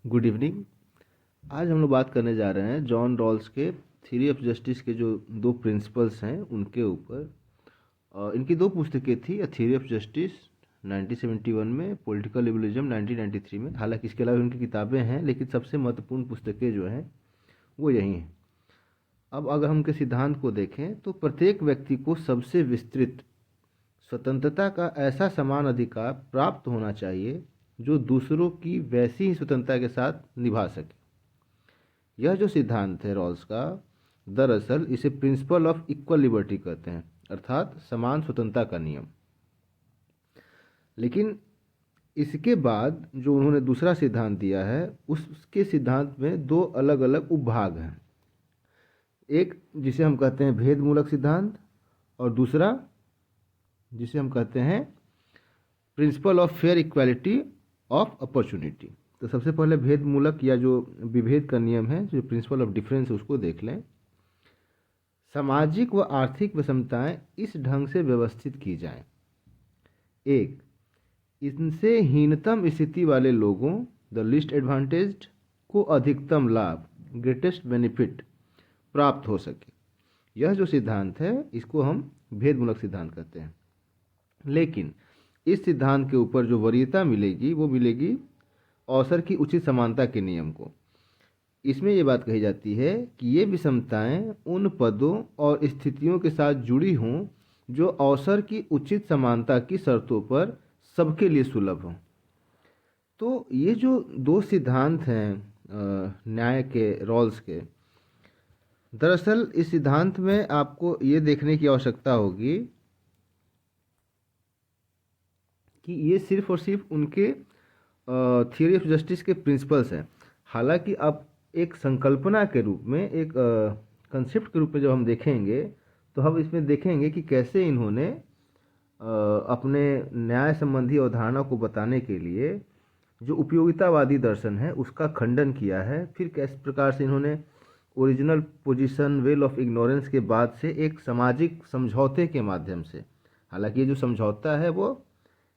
Good evening. आज हम लोग बात करने जा रहे हैं जॉन रॉल्स के थ्योरी ऑफ जस्टिस के जो दो प्रिंसिपल्स हैं उनके ऊपर। इनकी दो पुस्तकें थी, अ थ्योरी ऑफ जस्टिस 1971 में, पॉलिटिकल लिबरलिज्म 1993 में। हालांकि इसके अलावा उनकी किताबें हैं, लेकिन सबसे महत्वपूर्ण पुस्तकें जो हैं वो यही हैं। अब अगर हम उनके सिद्धांत को देखें तो प्रत्येक व्यक्ति को सबसे विस्तृत स्वतंत्रता का ऐसा समान अधिकार प्राप्त होना चाहिए जो दूसरों की वैसी ही स्वतंत्रता के साथ निभा सके। यह जो सिद्धांत है रॉल्स का, दरअसल इसे प्रिंसिपल ऑफ इक्वल लिबर्टी कहते हैं, अर्थात समान स्वतंत्रता का नियम। लेकिन इसके बाद जो उन्होंने दूसरा सिद्धांत दिया है, उसके सिद्धांत में दो अलग अलग उपभाग हैं। एक जिसे हम कहते हैं भेदमूलक सिद्धांत, और दूसरा जिसे हम कहते हैं principle of fair equality of opportunity. तो सबसे पहले भेदमूलक या जो विभेद का नियम है, जो प्रिंसिपल ऑफ डिफरेंस, उसको देख लें। सामाजिक व आर्थिक विषमताएं इस ढंग से व्यवस्थित की जाएं। एक, इनसे हीनतम स्थिति वाले लोगों, द लीस्ट एडवांटेज्ड, को अधिकतम लाभ, ग्रेटेस्ट बेनिफिट, प्राप्त हो सके। यह जो सिद्धांत है इसको हम भेदमूलक सिद्धांत कहते हैं। लेकिन इस सिद्धांत के ऊपर जो वरीयता मिलेगी वो मिलेगी अवसर की उचित समानता के नियम को। इसमें ये बात कही जाती है कि ये विषमताएं उन पदों और स्थितियों के साथ जुड़ी हों जो अवसर की उचित समानता की शर्तों पर सबके लिए सुलभ हों। तो ये जो दो सिद्धांत हैं न्याय के, रॉल्स के, दरअसल इस सिद्धांत में आपको ये देखने की आवश्यकता होगी कि ये सिर्फ और सिर्फ उनके थ्योरी ऑफ जस्टिस के प्रिंसिपल्स हैं। हालांकि अब एक संकल्पना के रूप में, एक कंसेप्ट के रूप में जब हम देखेंगे तो हम इसमें देखेंगे कि कैसे इन्होंने अपने न्याय संबंधी अवधारणा को बताने के लिए जो उपयोगितावादी दर्शन है उसका खंडन किया है। फिर किस प्रकार से इन्होंने original position, well of ignorance के बाद से एक सामाजिक समझौते के माध्यम से, हालांकि ये जो समझौता है वो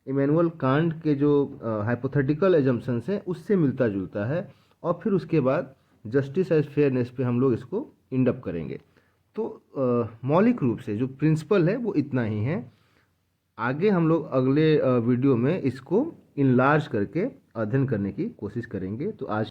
इमैनुअल कांट के जो हाइपोथेटिकल एजम्पशंस हैं उससे मिलता जुलता है, और फिर उसके बाद जस्टिस एज फेयरनेस पे हम लोग इसको इंडअप करेंगे। तो मौलिक रूप से जो प्रिंसिपल है वो इतना ही है। आगे हम लोग अगले वीडियो में इसको इनलार्ज करके अध्ययन करने की कोशिश करेंगे। तो आज